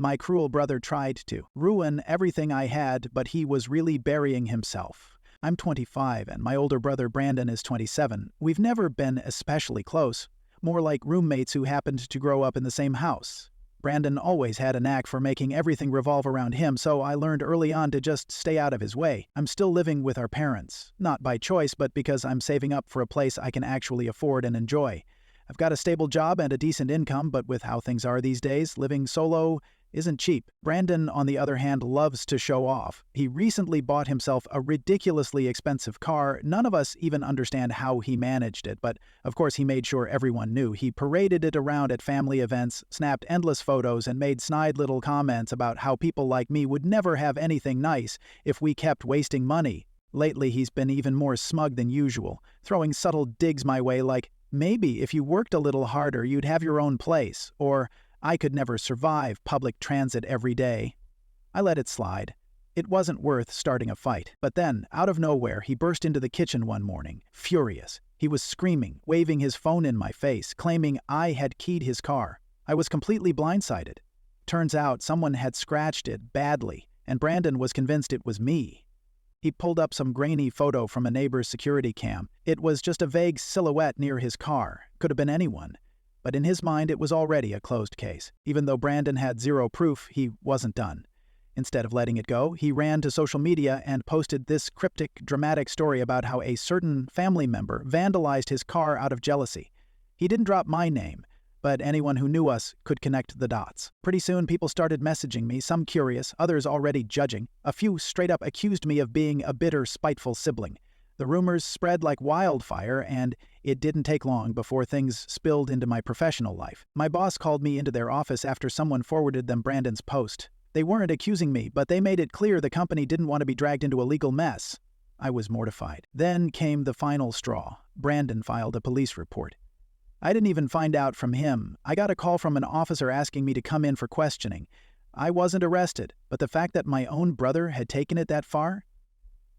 My cruel brother tried to ruin everything I had, but he was really burying himself. I'm 25 and my older brother Brandon is 27. We've never been especially close, more like roommates who happened to grow up in the same house. Brandon always had a knack for making everything revolve around him, so I learned early on to just stay out of his way. I'm still living with our parents, not by choice, but because I'm saving up for a place I can actually afford and enjoy. I've got a stable job and a decent income, but with how things are these days, living solo isn't cheap. Brandon, on the other hand, loves to show off. He recently bought himself a ridiculously expensive car. None of us even understand how he managed it, but of course he made sure everyone knew. He paraded it around at family events, snapped endless photos, and made snide little comments about how people like me would never have anything nice if we kept wasting money. Lately, he's been even more smug than usual, throwing subtle digs my way like, maybe if you worked a little harder, you'd have your own place, or I could never survive public transit every day. I let it slide. It wasn't worth starting a fight. But then, out of nowhere, he burst into the kitchen one morning, furious. He was screaming, waving his phone in my face, claiming I had keyed his car. I was completely blindsided. Turns out someone had scratched it badly, and Brandon was convinced it was me. He pulled up some grainy photo from a neighbor's security cam. It was just a vague silhouette near his car. Could have been anyone. But in his mind, it was already a closed case. Even though Brandon had zero proof, he wasn't done. Instead of letting it go, he ran to social media and posted this cryptic, dramatic story about how a certain family member vandalized his car out of jealousy. He didn't drop my name, but anyone who knew us could connect the dots. Pretty soon, people started messaging me, some curious, others already judging. A few straight up accused me of being a bitter, spiteful sibling. The rumors spread like wildfire, and it didn't take long before things spilled into my professional life. My boss called me into their office after someone forwarded them Brandon's post. They weren't accusing me, but they made it clear the company didn't want to be dragged into a legal mess. I was mortified. Then came the final straw. Brandon filed a police report. I didn't even find out from him. I got a call from an officer asking me to come in for questioning. I wasn't arrested, but the fact that my own brother had taken it that far?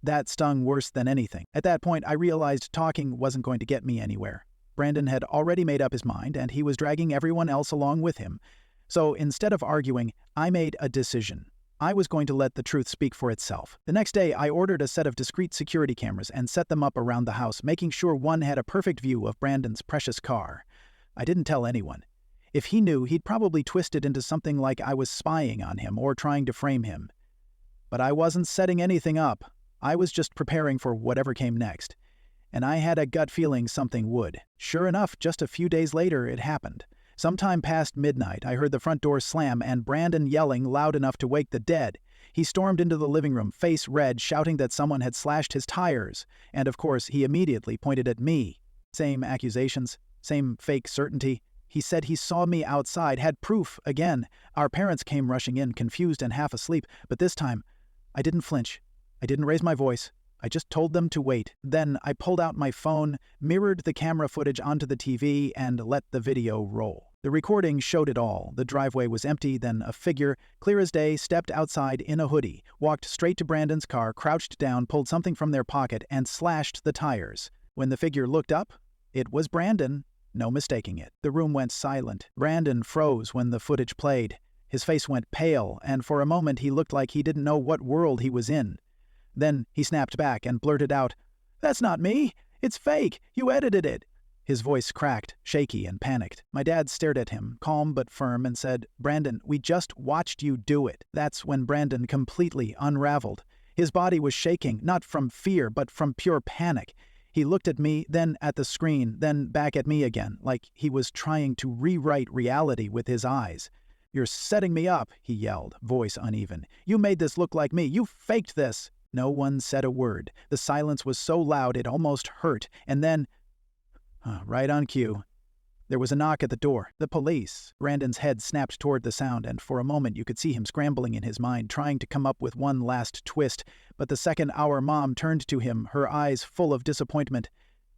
That stung worse than anything. At that point, I realized talking wasn't going to get me anywhere. Brandon had already made up his mind, and he was dragging everyone else along with him. So instead of arguing, I made a decision. I was going to let the truth speak for itself. The next day, I ordered a set of discrete security cameras and set them up around the house, making sure one had a perfect view of Brandon's precious car. I didn't tell anyone. If he knew, he'd probably twist it into something like I was spying on him or trying to frame him. But I wasn't setting anything up. I was just preparing for whatever came next. And I had a gut feeling something would. Sure enough, just a few days later, it happened. Sometime past midnight, I heard the front door slam and Brandon yelling loud enough to wake the dead. He stormed into the living room, face red, shouting that someone had slashed his tires. And of course, he immediately pointed at me. Same accusations, same fake certainty. He said he saw me outside, had proof again. Our parents came rushing in, confused and half asleep, but this time, I didn't flinch. I didn't raise my voice. I just told them to wait. Then I pulled out my phone, mirrored the camera footage onto the TV, and let the video roll. The recording showed it all. The driveway was empty, then a figure, clear as day, stepped outside in a hoodie, walked straight to Brandon's car, crouched down, pulled something from their pocket, and slashed the tires. When the figure looked up, it was Brandon. No mistaking it. The room went silent. Brandon froze when the footage played. His face went pale, and for a moment he looked like he didn't know what world he was in. Then he snapped back and blurted out, "That's not me! It's fake! You edited it!" His voice cracked, shaky and panicked. My dad stared at him, calm but firm, and said, "Brandon, we just watched you do it." That's when Brandon completely unraveled. His body was shaking, not from fear, but from pure panic. He looked at me, then at the screen, then back at me again, like he was trying to rewrite reality with his eyes. "You're setting me up," he yelled, voice uneven. "You made this look like me. You faked this." No one said a word. The silence was so loud it almost hurt. And then, right on cue, there was a knock at the door. The police. Brandon's head snapped toward the sound, and for a moment you could see him scrambling in his mind, trying to come up with one last twist. But the second our mom turned to him, her eyes full of disappointment,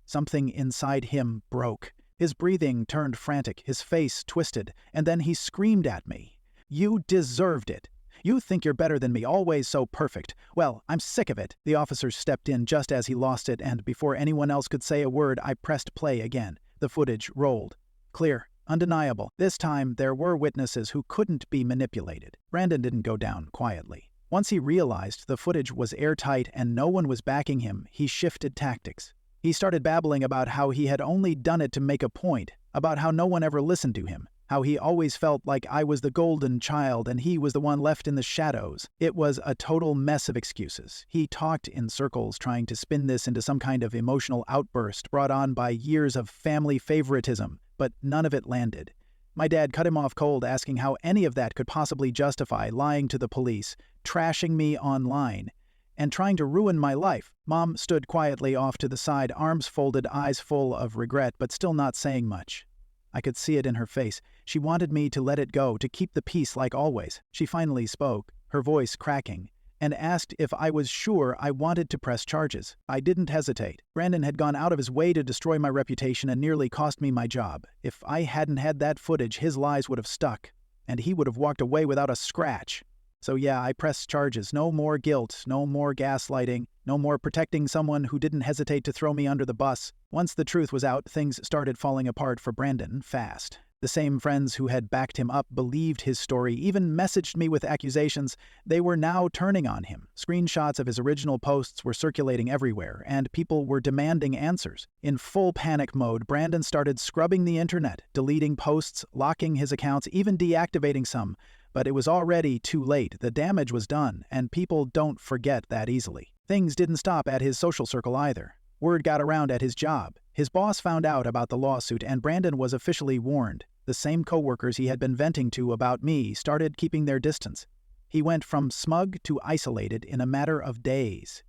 something inside him broke. His breathing turned frantic, his face twisted, and then he screamed at me. "You deserved it. You think you're better than me, always so perfect. Well, I'm sick of it." The officers stepped in just as he lost it, and before anyone else could say a word, I pressed play again. The footage rolled. Clear, undeniable. This time, there were witnesses who couldn't be manipulated. Brandon didn't go down quietly. Once he realized the footage was airtight and no one was backing him, he shifted tactics. He started babbling about how he had only done it to make a point, about how no one ever listened to him, how he always felt like I was the golden child and he was the one left in the shadows. It was a total mess of excuses. He talked in circles, trying to spin this into some kind of emotional outburst brought on by years of family favoritism, but none of it landed. My dad cut him off cold, asking how any of that could possibly justify lying to the police, trashing me online, and trying to ruin my life. Mom stood quietly off to the side, arms folded, eyes full of regret, but still not saying much. I could see it in her face. She wanted me to let it go, to keep the peace like always. She finally spoke, her voice cracking, and asked if I was sure I wanted to press charges. I didn't hesitate. Brandon had gone out of his way to destroy my reputation and nearly cost me my job. If I hadn't had that footage, his lies would have stuck, and he would have walked away without a scratch. So yeah, I pressed charges. No more guilt, no more gaslighting, no more protecting someone who didn't hesitate to throw me under the bus. Once the truth was out, things started falling apart for Brandon fast. The same friends who had backed him up believed his story, even messaged me with accusations. They were now turning on him. Screenshots of his original posts were circulating everywhere, and people were demanding answers. In full panic mode, Brandon started scrubbing the internet, deleting posts, locking his accounts, even deactivating some. But it was already too late. The damage was done, and people don't forget that easily. Things didn't stop at his social circle either. Word got around at his job. His boss found out about the lawsuit, and Brandon was officially warned. The same coworkers he had been venting to about me started keeping their distance. He went from smug to isolated in a matter of days.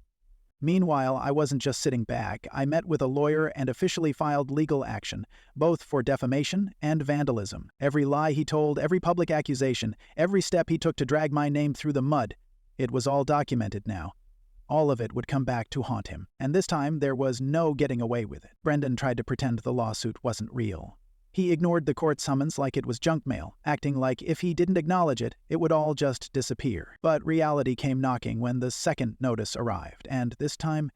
Meanwhile, I wasn't just sitting back. I met with a lawyer and officially filed legal action, both for defamation and vandalism. Every lie he told, every public accusation, every step he took to drag my name through the mud, it was all documented now. All of it would come back to haunt him, and this time there was no getting away with it. Brendan tried to pretend the lawsuit wasn't real. He ignored the court summons like it was junk mail, acting like if he didn't acknowledge it, it would all just disappear. But reality came knocking when the second notice arrived, and this time,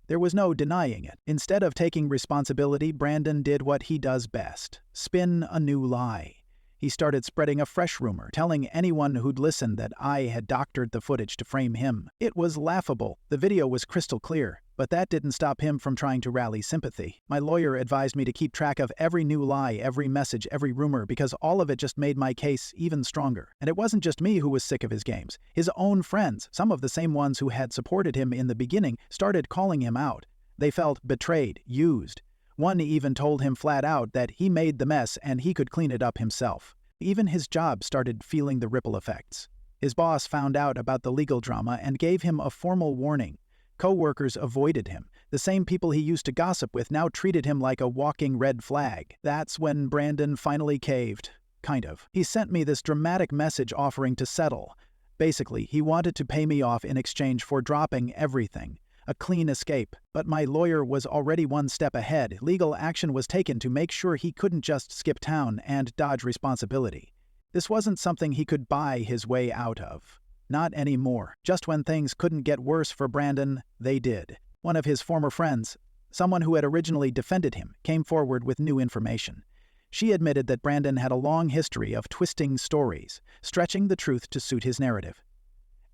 there was no denying it. Instead of taking responsibility, Brandon did what he does best: spin a new lie. He started spreading a fresh rumor, telling anyone who'd listen that I had doctored the footage to frame him. It was laughable. The video was crystal clear, but that didn't stop him from trying to rally sympathy. My lawyer advised me to keep track of every new lie, every message, every rumor, because all of it just made my case even stronger. And it wasn't just me who was sick of his games. His own friends, some of the same ones who had supported him in the beginning, started calling him out. They felt betrayed, used. One even told him flat out that he made the mess and he could clean it up himself. Even his job started feeling the ripple effects. His boss found out about the legal drama and gave him a formal warning. Co-workers avoided him. The same people he used to gossip with now treated him like a walking red flag. That's when Brandon finally caved. Kind of. He sent me this dramatic message offering to settle. Basically, he wanted to pay me off in exchange for dropping everything. A clean escape. But my lawyer was already one step ahead. Legal action was taken to make sure he couldn't just skip town and dodge responsibility. This wasn't something he could buy his way out of. Not anymore. Just when things couldn't get worse for Brandon, they did. One of his former friends, someone who had originally defended him, came forward with new information. She admitted that Brandon had a long history of twisting stories, stretching the truth to suit his narrative.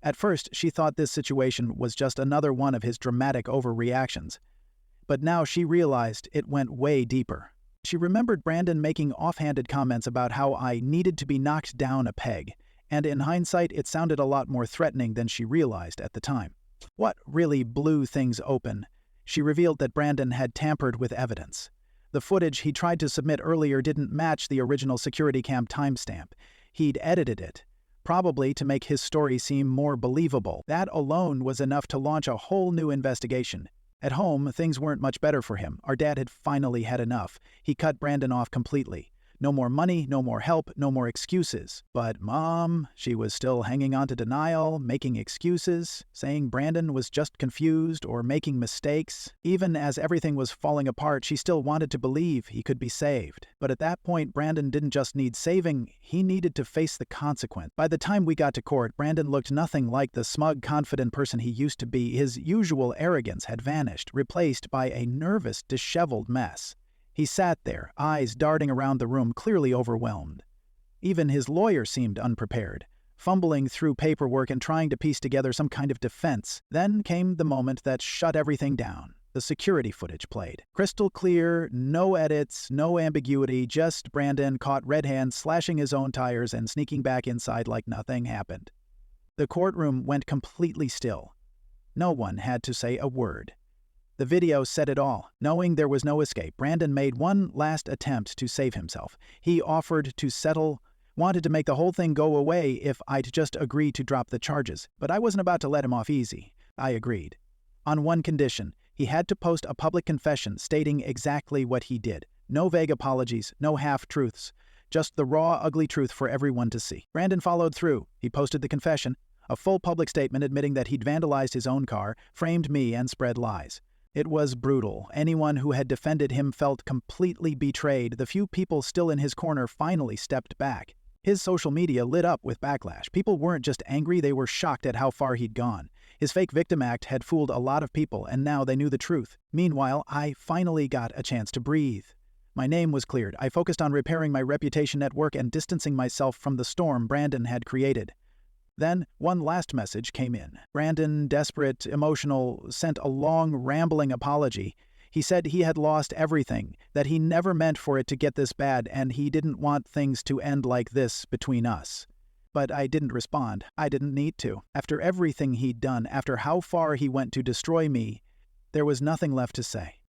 At first, she thought this situation was just another one of his dramatic overreactions. But now she realized it went way deeper. She remembered Brandon making offhanded comments about how I needed to be knocked down a peg, and in hindsight, it sounded a lot more threatening than she realized at the time. What really blew things open? She revealed that Brandon had tampered with evidence. The footage he tried to submit earlier didn't match the original security cam timestamp. He'd edited it, probably to make his story seem more believable. That alone was enough to launch a whole new investigation. At home, things weren't much better for him. Our dad had finally had enough. He cut Brandon off completely. No more money, no more help, no more excuses. But Mom, she was still hanging on to denial, making excuses, saying Brandon was just confused or making mistakes. Even as everything was falling apart, she still wanted to believe he could be saved. But at that point, Brandon didn't just need saving, he needed to face the consequence. By the time we got to court, Brandon looked nothing like the smug, confident person he used to be. His usual arrogance had vanished, replaced by a nervous, disheveled mess. He sat there, eyes darting around the room, clearly overwhelmed. Even his lawyer seemed unprepared, fumbling through paperwork and trying to piece together some kind of defense. Then came the moment that shut everything down. The security footage played. Crystal clear, no edits, no ambiguity, just Brandon caught red-handed slashing his own tires and sneaking back inside like nothing happened. The courtroom went completely still. No one had to say a word. The video said it all. Knowing there was no escape, Brandon made one last attempt to save himself. He offered to settle, wanted to make the whole thing go away if I'd just agree to drop the charges, but I wasn't about to let him off easy. I agreed. On one condition, he had to post a public confession stating exactly what he did. No vague apologies, no half-truths, just the raw, ugly truth for everyone to see. Brandon followed through. He posted the confession, a full public statement admitting that he'd vandalized his own car, framed me, and spread lies. It was brutal. Anyone who had defended him felt completely betrayed. The few people still in his corner finally stepped back. His social media lit up with backlash. People weren't just angry, they were shocked at how far he'd gone. His fake victim act had fooled a lot of people, and now they knew the truth. Meanwhile, I finally got a chance to breathe. My name was cleared. I focused on repairing my reputation at work and distancing myself from the storm Brandon had created. Then, one last message came in. Brandon, desperate, emotional, sent a long, rambling apology. He said he had lost everything, that he never meant for it to get this bad, and he didn't want things to end like this between us. But I didn't respond. I didn't need to. After everything he'd done, after how far he went to destroy me, there was nothing left to say.